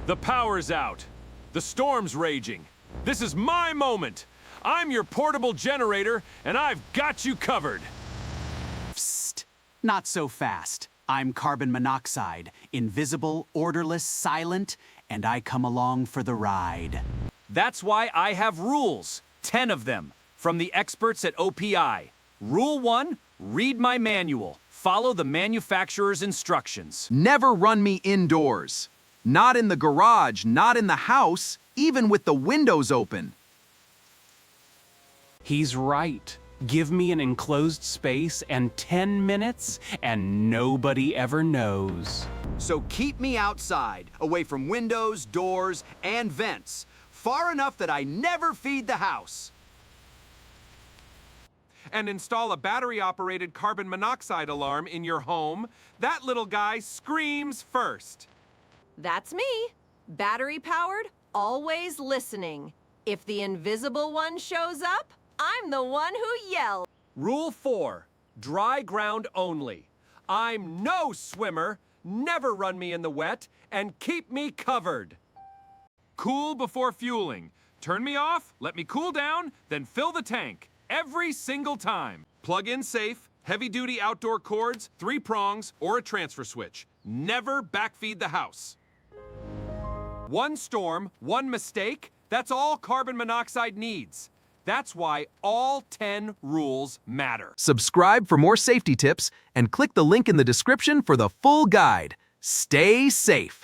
The power's out. The storm's raging. This is my moment. I'm your portable generator, and I've got you covered. Psst, not so fast. I'm carbon monoxide, invisible, orderless, silent, and I come along for the ride. That's why I have rules, 10 of them, from the experts at OPI. Rule 1, read my manual. Follow the manufacturer's instructions. Never run me indoors. Not in the garage, not in the house, even with the windows open. He's right. Give me an enclosed space and 10 minutes, and nobody ever knows. So keep me outside, away from windows, doors, and vents, far enough that I never feed the house. And install a battery-operated carbon monoxide alarm in your home. That little guy screams first. That's me. Battery-powered, always listening. If the invisible one shows up, I'm the one who yells. Rule 4, dry ground only. I'm no swimmer, never run me in the wet, and keep me covered. Cool before fueling. Turn me off, let me cool down, then fill the tank. Every single time. Plug in safe, heavy-duty outdoor cords, 3 prongs, or a transfer switch. Never backfeed the house. One storm, one mistake, that's all carbon monoxide needs. That's why all 10 rules matter. Subscribe for more safety tips and click the link in the description for the full guide. Stay safe.